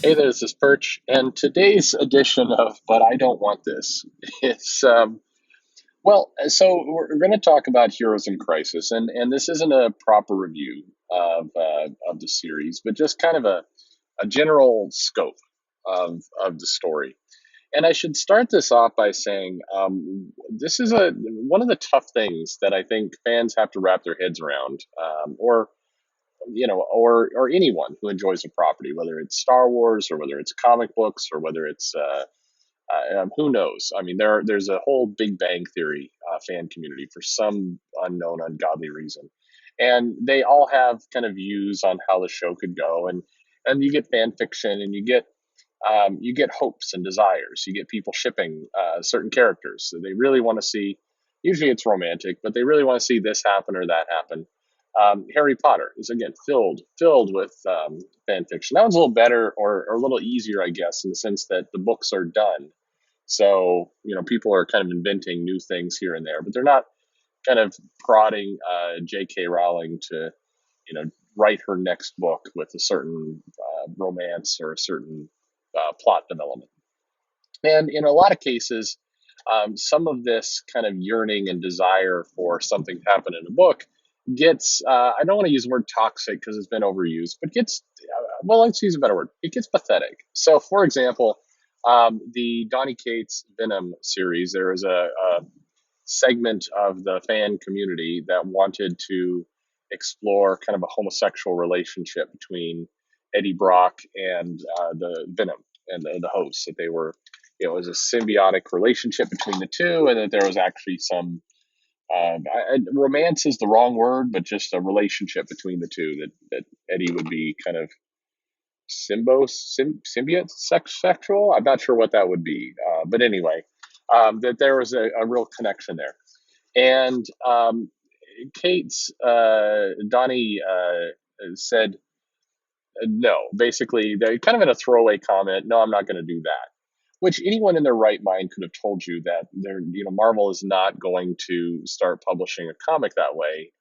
Hey, there's this Perch, and today's edition of But I Don't Want This is, so we're going to talk about Heroes in Crisis, and this isn't a proper review of the series, but just kind of a general scope of the story. And I should start this off by saying this is one of the tough things that I think fans have to wrap their heads around, or or anyone who enjoys a property, whether it's Star Wars or whether it's comic books or whether it's who knows. I mean, there's a whole Big Bang Theory fan community for some unknown, ungodly reason, and they all have kind of views on how the show could go, and you get fan fiction, and you get hopes and desires. You get people shipping certain characters, so they really want to see. Usually, it's romantic, but they really want to see this happen or that happen. Harry Potter is again filled with fan fiction. That one's a little better or a little easier, I guess, in the sense that the books are done. So people are kind of inventing new things here and there, but they're not kind of prodding J.K. Rowling to write her next book with a certain romance or a certain plot development. And in a lot of cases, some of this kind of yearning and desire for something to happen in a book gets, I don't want to use the word toxic because it's been overused, but gets, well, let's use a better word. It gets pathetic. So, for example, the Donny Cates Venom series, there was a segment of the fan community that wanted to explore kind of a homosexual relationship between Eddie Brock and the Venom and the hosts, that they were, it was a symbiotic relationship between the two, and that there was actually some romance is the wrong word, but just a relationship between the two, that Eddie would be kind of symbiote sexual. I'm not sure what that would be, but anyway, that there was a real connection there. And Kate's Donnie said no. Basically, they kind of in a throwaway comment. No, I'm not going to do that. Which anyone in their right mind could have told you that Marvel is not going to start publishing a comic that way.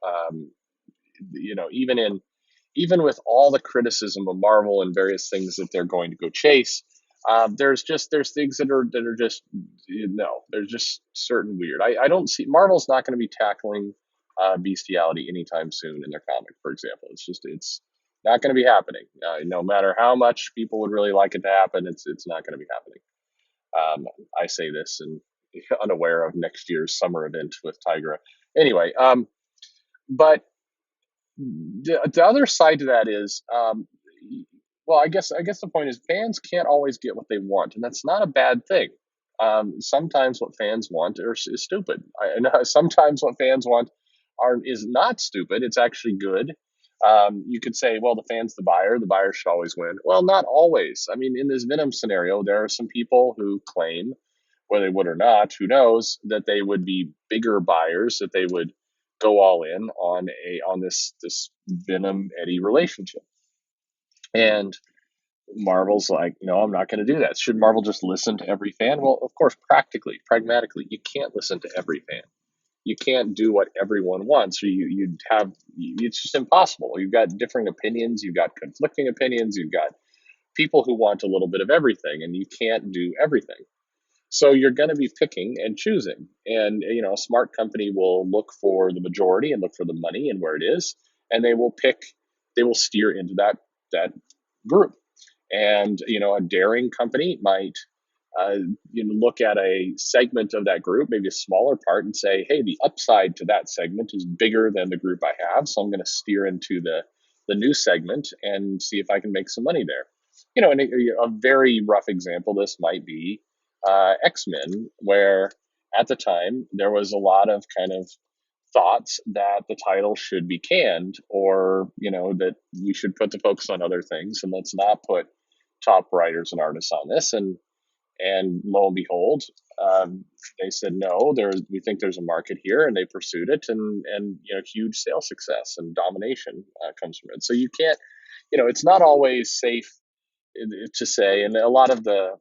Even with all the criticism of Marvel and various things that they're going to go chase, there's things that are just they're just certain weird. I don't see Marvel's not going to be tackling bestiality anytime soon in their comic, for example. It's not going to be happening. No matter how much people would really like it to happen, it's not going to be happening. I say this and unaware of next year's summer event with Tigra. Anyway, but the other side to that is, well, I guess the point is fans can't always get what they want, and that's not a bad thing. Sometimes what fans want is stupid. I know sometimes what fans want is not stupid. It's actually good. You could say, well, the fan's the buyer. The buyer should always win. Well, not always. I mean, in this Venom scenario, there are some people who claim, whether they would or not, who knows, that they would be bigger buyers, that they would go all in on this Venom Eddie relationship. And Marvel's like, no, I'm not going to do that. Should Marvel just listen to every fan? Well, of course, pragmatically, you can't listen to every fan. You can't do what everyone wants, or it's just impossible. You've got differing opinions, you've got conflicting opinions, you've got people who want a little bit of everything, and you can't do everything. So you're going to be picking and choosing. And a smart company will look for the majority and look for the money and where it is, and they will steer into that group. And a daring company might look at a segment of that group, maybe a smaller part, and say, hey, the upside to that segment is bigger than the group I have, so I'm going to steer into the new segment and see if I can make some money there. And a very rough example, this might be X-Men, where at the time there was a lot of kind of thoughts that the title should be canned, or that we should put the focus on other things and let's not put top writers and artists on this. And lo and behold, they said no. We think there's a market here, and they pursued it, and huge sales success and domination comes from it. So you can't, it's not always safe to say, and a lot of the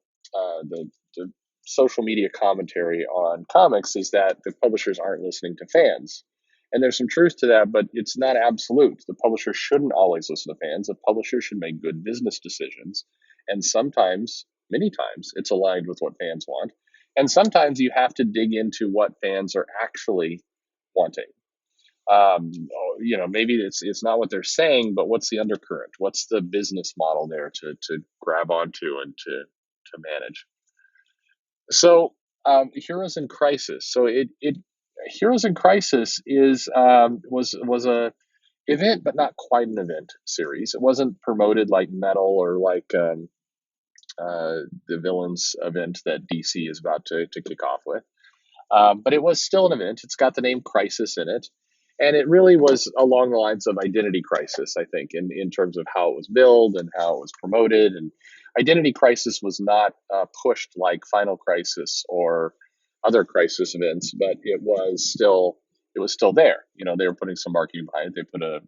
social media commentary on comics is that the publishers aren't listening to fans. And there's some truth to that, but it's not absolute. The publisher shouldn't always listen to fans. The publisher should make good business decisions and sometimes, many times, it's aligned with what fans want, and sometimes you have to dig into what fans are actually wanting. Maybe it's not what they're saying, but what's the undercurrent? What's the business model there to grab onto and to manage? So, Heroes in Crisis. So it Heroes in Crisis is was a event, but not quite an event series. It wasn't promoted like Metal or like the Villains event that DC is about to kick off with. But it was still an event. It's got the name Crisis in it. And it really was along the lines of Identity Crisis, I think, in terms of how it was billed and how it was promoted. And Identity Crisis was not pushed like Final Crisis or other Crisis events, but it was still there. They were putting some marketing behind it. They put a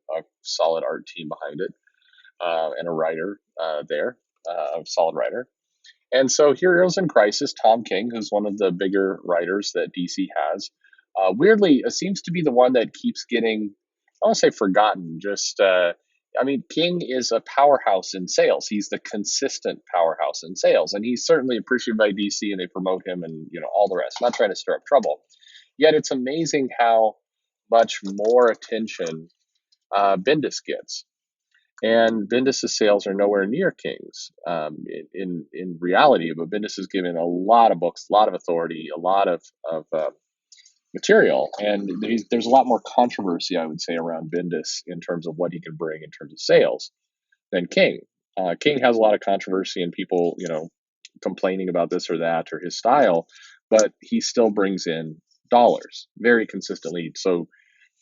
solid art team behind it, and a writer there, a solid writer. And so Heroes in Crisis, Tom King, who's one of the bigger writers that DC has, weirdly seems to be the one that keeps getting, I won't say forgotten, just, King is a powerhouse in sales. He's the consistent powerhouse in sales. And he's certainly appreciated by DC and they promote him and, all the rest. I'm not trying to stir up trouble. Yet it's amazing how much more attention Bendis gets. And Bendis' sales are nowhere near King's in reality, but Bendis is given a lot of books, a lot of authority, a lot of material, and there's a lot more controversy, I would say, around Bendis in terms of what he can bring in terms of sales than King. King has a lot of controversy and people, complaining about this or that or his style, but he still brings in dollars very consistently. So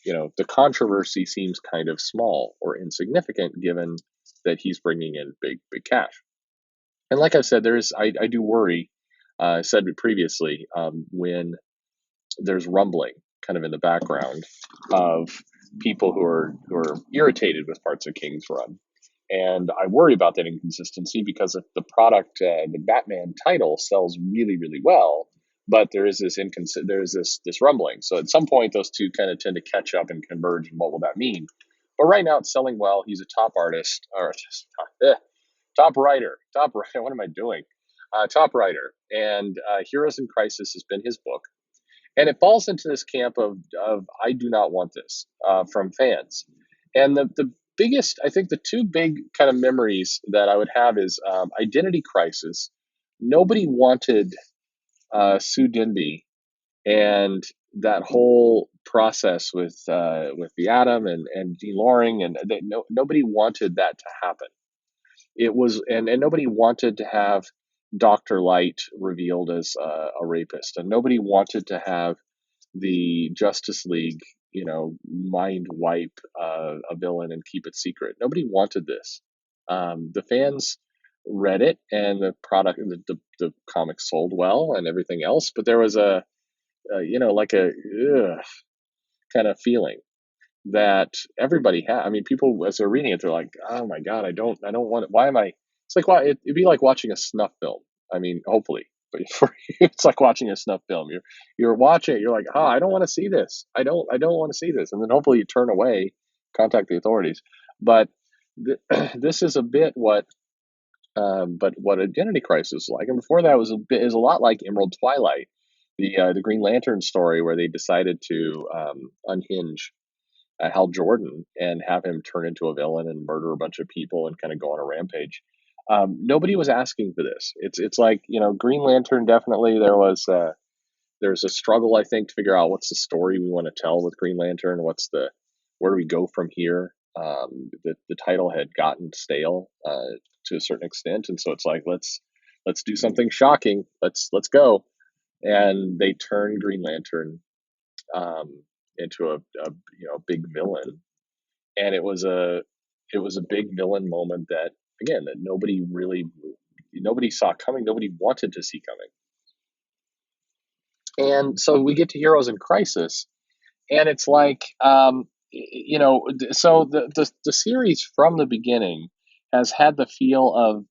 the controversy seems kind of small or insignificant given that he's bringing in big cash. And like I said, I do worry. I said it previously, when there's rumbling kind of in the background of people who are irritated with parts of King's run. And I worry about that inconsistency because if the product, the Batman title, sells really, really well, but there is this rumbling. So at some point, those two kind of tend to catch up and converge. And what will that mean? But right now, it's selling well. He's a top artist or top writer. Top writer. What am I doing? Top writer. And Heroes in Crisis has been his book, and it falls into this camp of I do not want this from fans. And the biggest, I think, the two big kind of memories that I would have is Identity Crisis. Nobody wanted Sue Denby and that whole process with the Atom and Dean Loring, and nobody wanted that to happen. It was, and nobody wanted to have Dr. Light revealed as a rapist, and nobody wanted to have the Justice League, mind wipe a villain and keep it secret. Nobody wanted this. The fans read it, and the product, the comic sold well, and everything else. But there was like a kind of feeling that everybody had. I mean, people as they're reading it, they're like, "Oh my god, I don't want it. Why am I?" It's like, why? It'd be like watching a snuff film. I mean, hopefully, but for you, it's like watching a snuff film. You're watching it. You're like, "Oh, I don't want to see this. I don't want to see this." And then hopefully you turn away, contact the authorities. But this is a bit but what Identity Crisis is like. And before that was is a lot like Emerald Twilight, the Green Lantern story where they decided to unhinge Hal Jordan and have him turn into a villain and murder a bunch of people and kind of go on a rampage. Nobody was asking for this. It's like Green Lantern. Definitely, there's a struggle, I think, to figure out what's the story we want to tell with Green Lantern. Where do we go from here? The title had gotten stale to a certain extent, and so it's like let's do something shocking. Let's go, and they turned Green Lantern into a big villain, and it was a big villain moment that again that nobody saw coming, nobody wanted to see coming. And so we get to Heroes in Crisis, and it's like so the series from the beginning has had the feel of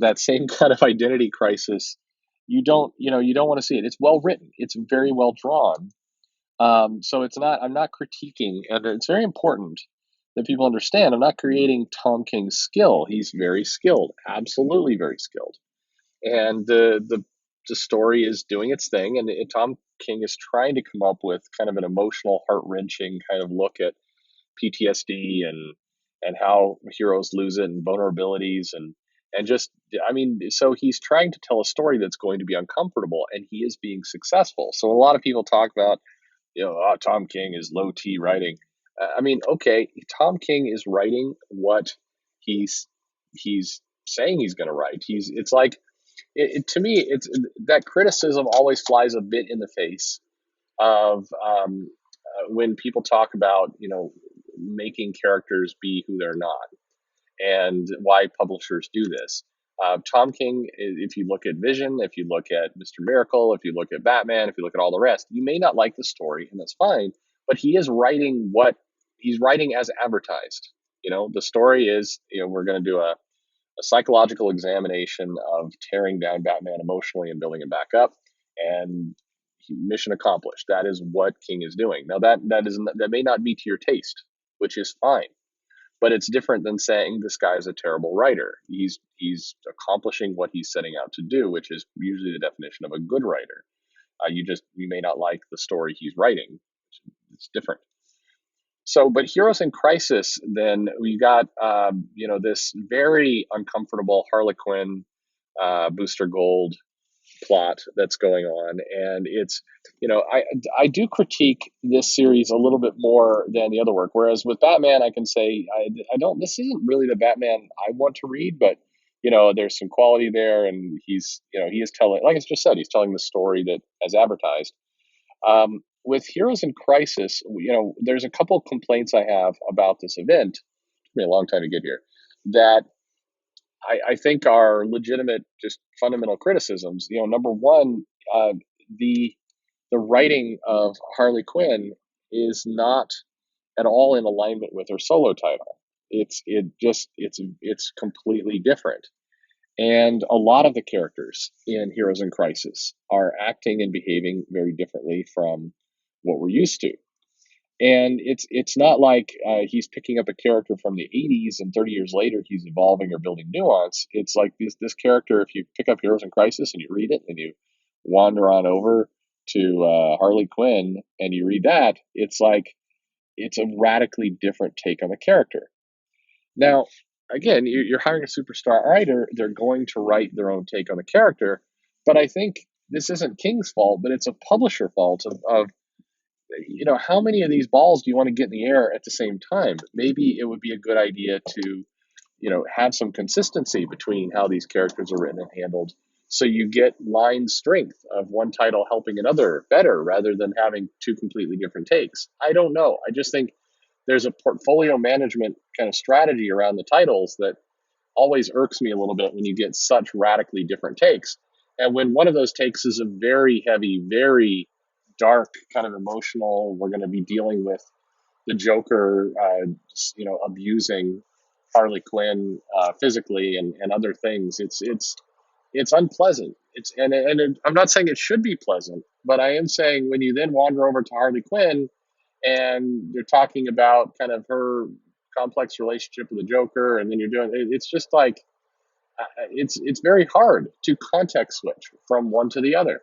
that same kind of Identity Crisis. You don't want to see it. It's well written, it's very well drawn. So it's not, I'm not critiquing, and it's very important that people understand. I'm not creating Tom King's skill. He's very skilled, absolutely very skilled, and the story is doing its thing, and Tom King is trying to come up with kind of an emotional, heart wrenching kind of look at PTSD and how heroes lose it and vulnerabilities and just I mean, so he's trying to tell a story that's going to be uncomfortable, and he is being successful. So a lot of people talk about, oh, Tom King is low T writing. I mean, okay, Tom King is writing what he's he's saying he's going to write. He's it's like to me, it's that criticism always flies a bit in the face of when people talk about making characters be who they're not and why publishers do this. Tom King, if you look at Vision, if you look at Mr. Miracle, if you look at Batman, if you look at all the rest, you may not like the story, and that's fine. But he is writing what he's writing as advertised. The story is, we're going to do a psychological examination of tearing down Batman emotionally and building him back up, and mission accomplished. That is what King is doing. Now that may not be to your taste, which is fine, but it's different than saying this guy is a terrible writer. He's accomplishing what he's setting out to do, which is usually the definition of a good writer. You may not like the story he's writing. It's different. So, but Heroes in Crisis, then we got this very uncomfortable Harley Quinn, Booster Gold plot that's going on, and it's I do critique this series a little bit more than the other work. Whereas with Batman, I can say I don't. This isn't really the Batman I want to read, but there's some quality there, and he is telling, like I just said, he's telling the story that as advertised. With Heroes in Crisis, there's a couple of complaints I have about this event. It took me a long time to get here. That I think are legitimate, just fundamental criticisms. Number one, the the writing of Harley Quinn is not at all in alignment with her solo title. It's completely different. And a lot of the characters in Heroes in Crisis are acting and behaving very differently from what we're used to. And it's not like he's picking up a character from the 80s and 30 years later he's evolving or building nuance. It's like this character, if you pick up Heroes in Crisis and you read it and you wander on over to Harley Quinn and you read that, it's like it's a radically different take on the character. Now, again, you're hiring a superstar writer, they're going to write their own take on the character, but I think this isn't King's fault, but it's a publisher fault of how many of these balls do you want to get in the air at the same time? Maybe it would be a good idea to, have some consistency between how these characters are written and handled. So you get line strength of one title helping another better rather than having two completely different takes. I don't know. I just think there's a portfolio management kind of strategy around the titles that always irks me a little bit when you get such radically different takes. And when one of those takes is a very heavy, very dark, kind of emotional, we're going to be dealing with the Joker, abusing Harley Quinn physically and other things. It's unpleasant. I'm not saying it should be pleasant, but I am saying when you then wander over to Harley Quinn and you're talking about kind of her complex relationship with the Joker, and then you're doing it's just like it's very hard to context switch from one to the other.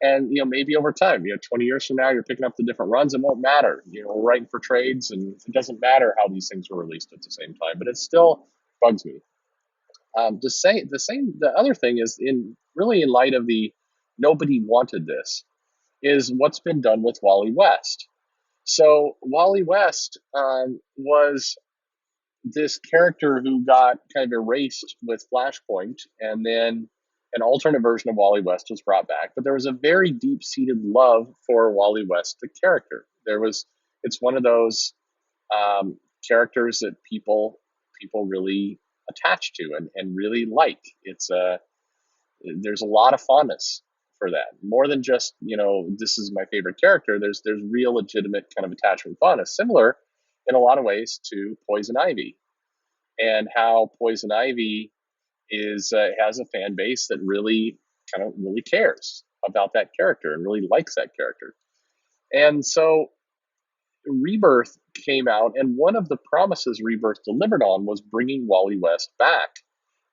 And maybe over time, 20 years from now, you're picking up the different runs. It won't matter. We're writing for trades, and it doesn't matter how these things were released at the same time. But it still bugs me. The other thing is in light of the nobody wanted this is what's been done with Wally West. So Wally West was this character who got kind of erased with Flashpoint, and then an alternate version of Wally West was brought back. But there was a very deep-seated love for Wally West, the character. It's one of those characters that people really attach to and really like. There's a lot of fondness for that. More than just, this is my favorite character. There's real legitimate kind of attachment fondness, similar in a lot of ways to Poison Ivy, and how Poison Ivy has a fan base that really cares about that character and really likes that character. And so Rebirth came out, and one of the promises Rebirth delivered on was bringing Wally West back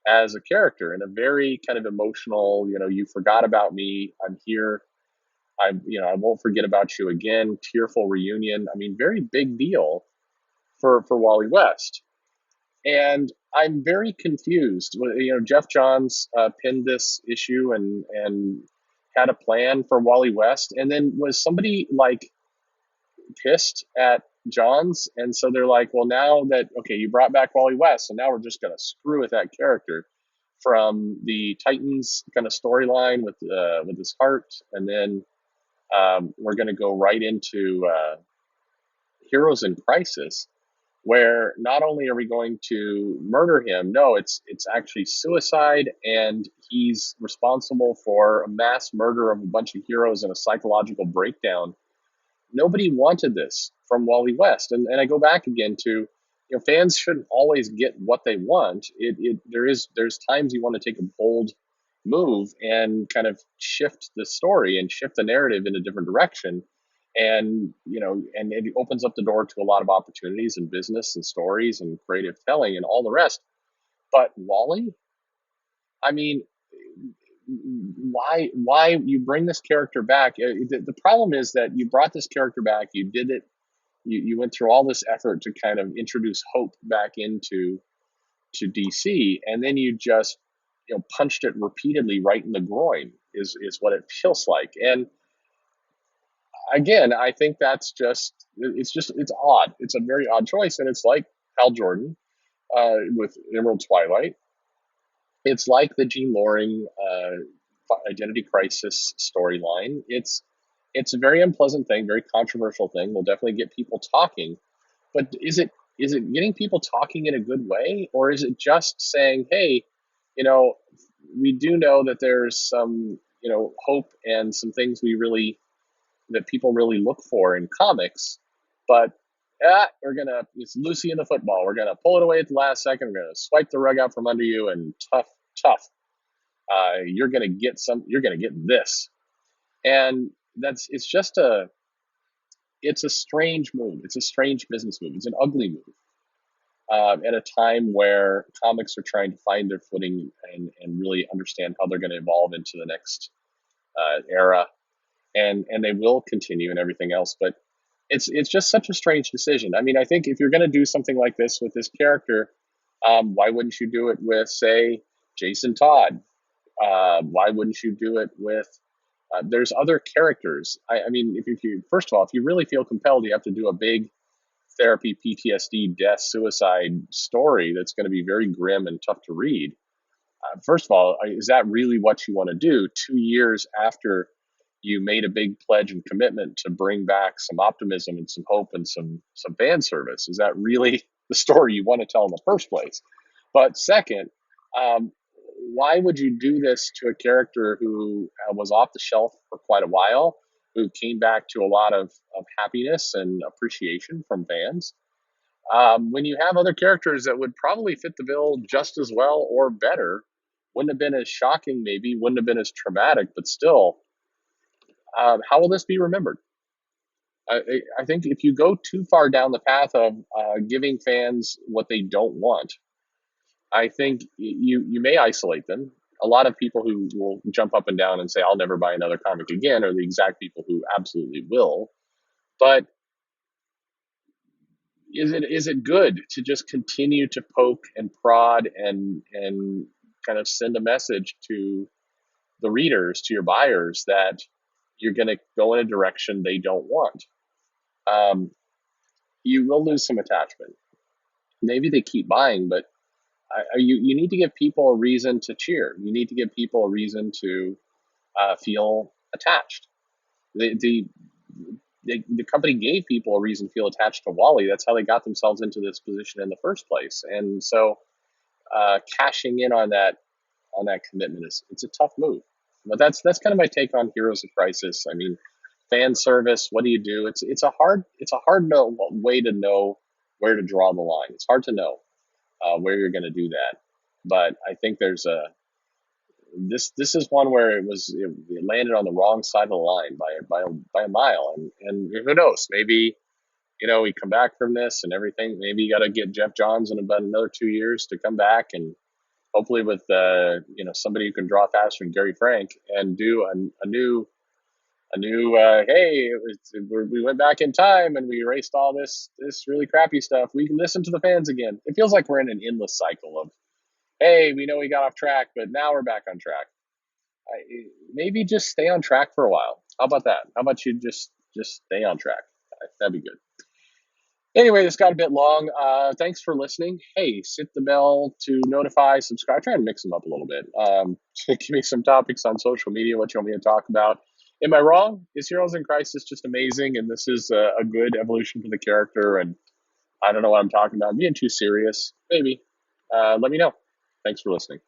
as a character in a very kind of emotional, you forgot about me, I'm here, I won't forget about you again, tearful reunion. I mean, very big deal for Wally West. And I'm very confused. Jeff Johns pinned this issue and had a plan for Wally West, and then was somebody like pissed at Johns, and so they're like, well, now that okay, you brought back Wally West, so now we're just gonna screw with that character from the Titans kind of storyline with his heart, and then we're gonna go right into Heroes in Crisis, where not only are we going to murder him, no, it's actually suicide, and he's responsible for a mass murder of a bunch of heroes and a psychological breakdown. Nobody wanted this from Wally West, and I go back again to, fans shouldn't always get what they want. There's times you want to take a bold move and kind of shift the story and shift the narrative in a different direction, and it opens up the door to a lot of opportunities in business and stories and creative telling and all the rest. But Wally, I mean, why you bring this character back? The problem is that you brought this character back, you did it, you went through all this effort to kind of introduce hope back into to DC, and then you just punched it repeatedly right in the groin is what it feels like. And again, I think that's it's odd. It's a very odd choice, and it's like Hal Jordan with Emerald Twilight. It's like the Gene Loring Identity Crisis storyline. It's a very unpleasant thing, very controversial thing. Will definitely get people talking, but is it getting people talking in a good way, or is it just saying, hey, we do know that there's some hope and some things that people really look for in comics, but it's Lucy in the football. We're gonna pull it away at the last second. We're gonna swipe the rug out from under you, and tough. You're gonna get this, and it's a strange move. It's a strange business move. It's an ugly move at a time where comics are trying to find their footing and really understand how they're going to evolve into the next era, and they will continue and everything else. But it's just such a strange decision. I mean, I think if you're going to do something like this with this character, why wouldn't you do it with, say, Jason Todd? Why wouldn't you do it with? There's other characters. I mean, if you first of all, if you really feel compelled, you have to do a big therapy, PTSD, death, suicide story that's going to be very grim and tough to read. First of all, is that really what you want to do 2 years after you made a big pledge and commitment to bring back some optimism and some hope and some fan service? Is that really the story you want to tell in the first place? But second, why would you do this to a character who was off the shelf for quite a while, who came back to a lot of happiness and appreciation from fans, when you have other characters that would probably fit the bill just as well or better? Wouldn't have been as shocking, maybe, wouldn't have been as traumatic, but still, how will this be remembered? I think if you go too far down the path of giving fans what they don't want, I think you may isolate them. A lot of people who will jump up and down and say, I'll never buy another comic again, are the exact people who absolutely will. But is it good to just continue to poke and prod and kind of send a message to the readers, to your buyers, that you're going to go in a direction they don't want? You will lose some attachment. Maybe they keep buying, but you need to give people a reason to cheer. You need to give people a reason to feel attached. The company gave people a reason to feel attached to Wally. That's how they got themselves into this position in the first place. And so cashing in on that commitment it's a tough move. But that's kind of my take on Heroes of Crisis. I mean, fan service. What do you do? It's a hard way to know where to draw the line. It's hard to know where you're going to do that. But I think this is one where it landed on the wrong side of the line by a mile, and who knows, maybe we come back from this and everything. Maybe you got to get Jeff Johns in about another 2 years to come back, and hopefully with somebody who can draw faster than Gary Frank, and do a new hey, we went back in time and we erased all this really crappy stuff. We can listen to the fans again. It feels like we're in an endless cycle of, hey, we know we got off track, but now we're back on track. Maybe just stay on track for a while. How about that? How about you just stay on track? That'd be good. Anyway, this got a bit long. Thanks for listening. Hey, hit the bell to notify, subscribe. Try and mix them up a little bit. Give me some topics on social media, what you want me to talk about. Am I wrong? Is Heroes in Crisis just amazing, and this is a good evolution for the character, and I don't know what I'm talking about? I'm being too serious. Maybe. Let me know. Thanks for listening.